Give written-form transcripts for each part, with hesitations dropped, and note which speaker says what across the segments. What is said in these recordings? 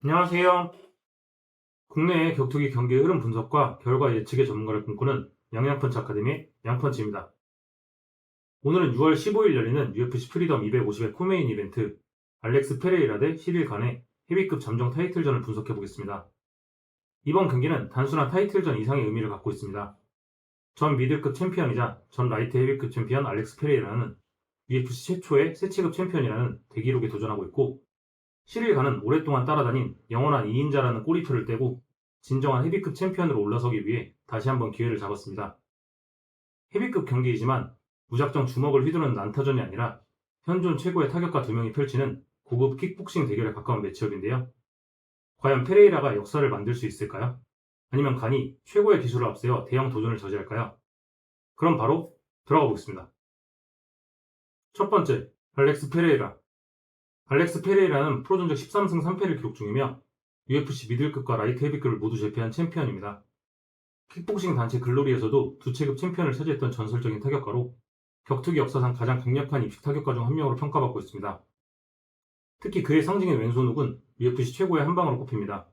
Speaker 1: 안녕하세요. 국내의 격투기 경기의 흐름 분석과 결과 예측의 전문가를 꿈꾸는 양양펀치 아카데미 양펀치입니다. 오늘은 6월 15일 열리는 UFC 프리덤 250의 코메인 이벤트 알렉스 페레이라 대 시릴 간의 헤비급 잠정 타이틀전을 분석해 보겠습니다. 이번 경기는 단순한 타이틀전 이상의 의미를 갖고 있습니다. 전 미들급 챔피언이자 전 라이트 헤비급 챔피언 알렉스 페레이라는 UFC 최초의 세체급 챔피언이라는 대기록에 도전하고 있고, 시릴 간은 오랫동안 따라다닌 영원한 2인자라는 꼬리표를 떼고 진정한 헤비급 챔피언으로 올라서기 위해 다시 한번 기회를 잡았습니다. 헤비급 경기이지만 무작정 주먹을 휘두르는 난타전이 아니라 현존 최고의 타격가 두 명이 펼치는 고급 킥복싱 대결에 가까운 매치업인데요. 과연 페레이라가 역사를 만들 수 있을까요? 아니면 간이 최고의 기술을 앞세워 대형 도전을 저지할까요? 그럼 바로 들어가 보겠습니다. 첫 번째, 알렉스 페레이라. 알렉스 페레이라는 프로 전적 13승 3패를 기록 중이며 UFC 미들급과 라이트 헤비급을 모두 제패한 챔피언입니다. 킥복싱 단체 글로리에서도 두 체급 챔피언을 차지했던 전설적인 타격가로 격투기 역사상 가장 강력한 입식 타격가 중 한 명으로 평가받고 있습니다. 특히 그의 상징인 왼손 훅은 UFC 최고의 한방으로 꼽힙니다.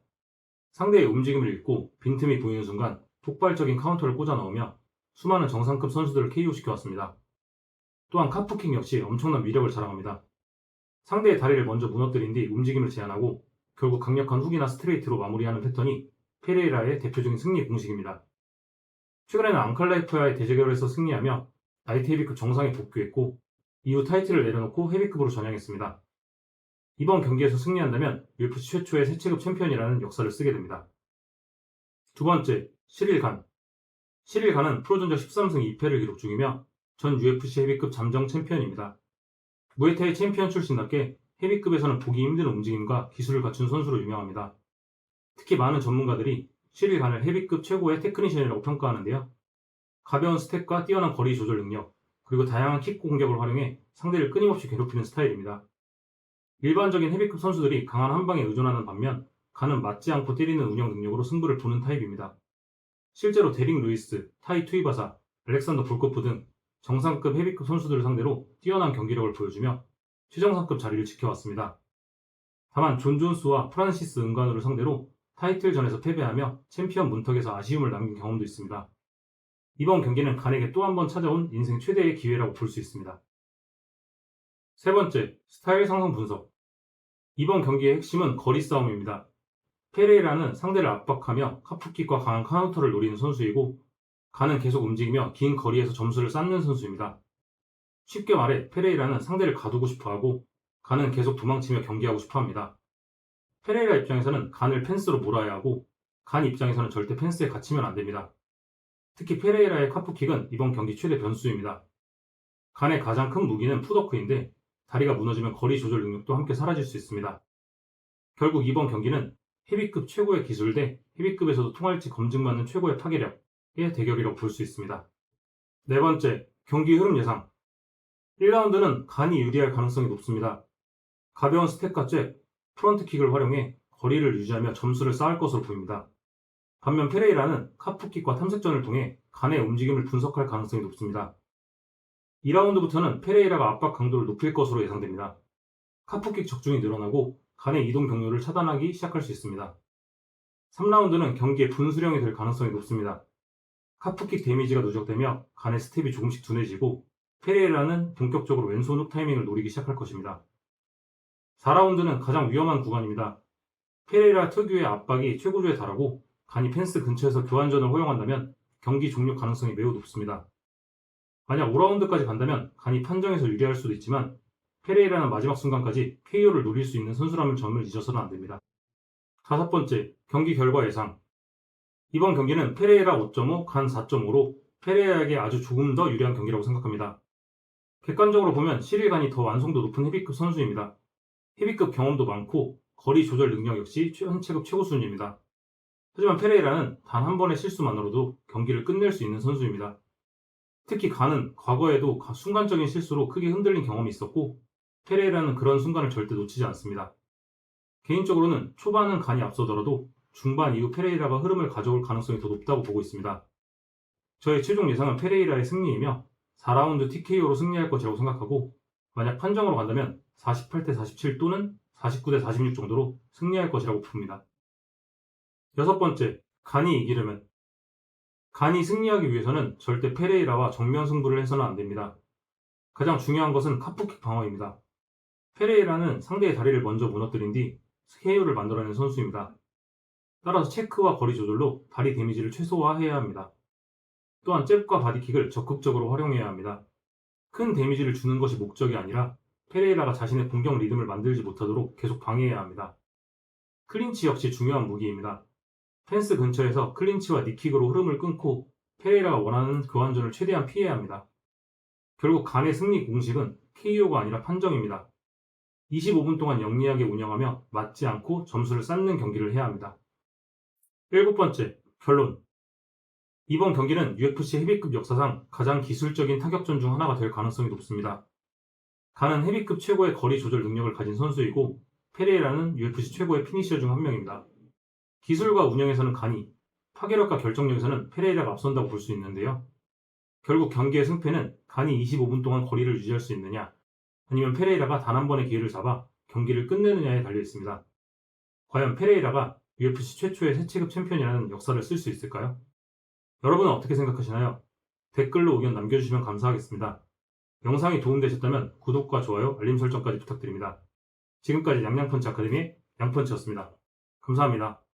Speaker 1: 상대의 움직임을 읽고 빈틈이 보이는 순간 폭발적인 카운터를 꽂아 넣으며 수많은 정상급 선수들을 KO시켜왔습니다. 또한 카프킥 역시 엄청난 위력을 자랑합니다. 상대의 다리를 먼저 무너뜨린 뒤 움직임을 제한하고 결국 강력한 훅이나 스트레이트로 마무리하는 패턴이 페레이라의 대표적인 승리 공식입니다. 최근에는 앙칼라이프와의 대재결에서 승리하며 라이트 헤비급 정상에 복귀했고, 이후 타이틀을 내려놓고 헤비급으로 전향했습니다. 이번 경기에서 승리한다면 UFC 최초의 세체급 챔피언이라는 역사를 쓰게 됩니다. 두 번째, 시릴 간. 시릴 간은 프로 전적 13승 2패를 기록 중이며 전 UFC 헤비급 잠정 챔피언입니다. 무에타이 챔피언 출신답게 헤비급에서는 보기 힘든 움직임과 기술을 갖춘 선수로 유명합니다. 특히 많은 전문가들이 시릴 간을 헤비급 최고의 테크니션이라고 평가하는데요. 가벼운 스텝과 뛰어난 거리 조절 능력, 그리고 다양한 킥 공격을 활용해 상대를 끊임없이 괴롭히는 스타일입니다. 일반적인 헤비급 선수들이 강한 한방에 의존하는 반면 간은 맞지 않고 때리는 운영 능력으로 승부를 보는 타입입니다. 실제로 데릭 루이스, 타이 투이바사, 알렉산더 볼코프 등 정상급 헤비급 선수들을 상대로 뛰어난 경기력을 보여주며 최정상급 자리를 지켜왔습니다. 다만 존 존스와 프란시스 은가누를 상대로 타이틀전에서 패배하며 챔피언 문턱에서 아쉬움을 남긴 경험도 있습니다. 이번 경기는 간에게 또 한 번 찾아온 인생 최대의 기회라고 볼 수 있습니다. 세 번째, 스타일 상승 분석. 이번 경기의 핵심은 거리 싸움입니다. 페레이라는 상대를 압박하며 카프킥과 강한 카운터를 노리는 선수이고, 간은 계속 움직이며 긴 거리에서 점수를 쌓는 선수입니다. 쉽게 말해 페레이라는 상대를 가두고 싶어하고, 간은 계속 도망치며 경기하고 싶어합니다. 페레이라 입장에서는 간을 펜스로 몰아야 하고, 간 입장에서는 절대 펜스에 갇히면 안됩니다. 특히 페레이라의 카프킥은 이번 경기 최대 변수입니다. 간의 가장 큰 무기는 풋워크인데 다리가 무너지면 거리 조절 능력도 함께 사라질 수 있습니다. 결국 이번 경기는 헤비급 최고의 기술 대 헤비급에서도 통할지 검증받는 최고의 파괴력의 대결이라고 볼 수 있습니다. 네 번째, 경기 흐름 예상. 1라운드는 간이 유리할 가능성이 높습니다. 가벼운 스텝과 잽, 프런트킥을 활용해 거리를 유지하며 점수를 쌓을 것으로 보입니다. 반면 페레이라는 카프킥과 탐색전을 통해 간의 움직임을 분석할 가능성이 높습니다. 2라운드부터는 페레이라가 압박 강도를 높일 것으로 예상됩니다. 카프킥 적중이 늘어나고 간의 이동 경로를 차단하기 시작할 수 있습니다. 3라운드는 경기의 분수령이 될 가능성이 높습니다. 카프킥 데미지가 누적되며 간의 스텝이 조금씩 둔해지고 페레이라는 본격적으로 왼손 훅 타이밍을 노리기 시작할 것입니다. 4라운드는 가장 위험한 구간입니다. 페레이라 특유의 압박이 최고조에 달하고 간이 펜스 근처에서 교환전을 허용한다면 경기 종료 가능성이 매우 높습니다. 만약 5라운드까지 간다면 간이 판정에서 유리할 수도 있지만 페레이라는 마지막 순간까지 KO를 노릴 수 있는 선수라는 점을 잊어서는 안됩니다. 다섯 번째, 경기 결과 예상. 이번 경기는 페레이라 5.5, 간 4.5로 페레이라에게 아주 조금 더 유리한 경기라고 생각합니다. 객관적으로 보면 시릴 간이 더 완성도 높은 헤비급 선수입니다. 헤비급 경험도 많고 거리 조절 능력 역시 현체급 최고 수준입니다. 하지만 페레이라는 단 한 번의 실수만으로도 경기를 끝낼 수 있는 선수입니다. 특히 간은 과거에도 순간적인 실수로 크게 흔들린 경험이 있었고, 페레이라는 그런 순간을 절대 놓치지 않습니다. 개인적으로는 초반은 간이 앞서더라도 중반 이후 페레이라가 흐름을 가져올 가능성이 더 높다고 보고 있습니다. 저의 최종 예상은 페레이라의 승리이며 4라운드 TKO로 승리할 것이라고 생각하고, 만약 판정으로 간다면 48대 47 또는 49대 46 정도로 승리할 것이라고 봅니다. 여섯 번째, 간이 이기려면. 간이 승리하기 위해서는 절대 페레이라와 정면 승부를 해서는 안 됩니다. 가장 중요한 것은 카프킥 방어입니다. 페레이라는 상대의 다리를 먼저 무너뜨린 뒤 KO를 만들어낸 선수입니다. 따라서 체크와 거리 조절로 다리 데미지를 최소화해야 합니다. 또한 잽과 바디킥을 적극적으로 활용해야 합니다. 큰 데미지를 주는 것이 목적이 아니라 페레이라가 자신의 공격 리듬을 만들지 못하도록 계속 방해해야 합니다. 클린치 역시 중요한 무기입니다. 펜스 근처에서 클린치와 니킥으로 흐름을 끊고 페레이라가 원하는 교환전을 최대한 피해야 합니다. 결국 간의 승리 공식은 KO가 아니라 판정입니다. 25분 동안 영리하게 운영하며 맞지 않고 점수를 쌓는 경기를 해야 합니다. 일곱 번째, 결론. 이번 경기는 UFC 헤비급 역사상 가장 기술적인 타격전 중 하나가 될 가능성이 높습니다. 간은 헤비급 최고의 거리 조절 능력을 가진 선수이고 페레이라는 UFC 최고의 피니셔 중 한 명입니다. 기술과 운영에서는 간이, 파괴력과 결정력에서는 페레이라가 앞선다고 볼 수 있는데요. 결국 경기의 승패는 간이 25분 동안 거리를 유지할 수 있느냐, 아니면 페레이라가 단 한 번의 기회를 잡아 경기를 끝내느냐에 달려 있습니다. 과연 페레이라가 UFC 최초의 세체급 챔피언이라는 역사를 쓸 수 있을까요? 여러분은 어떻게 생각하시나요? 댓글로 의견 남겨주시면 감사하겠습니다. 영상이 도움되셨다면 구독과 좋아요, 알림 설정까지 부탁드립니다. 지금까지 양양펀치 아카데미의 양펀치였습니다. 감사합니다.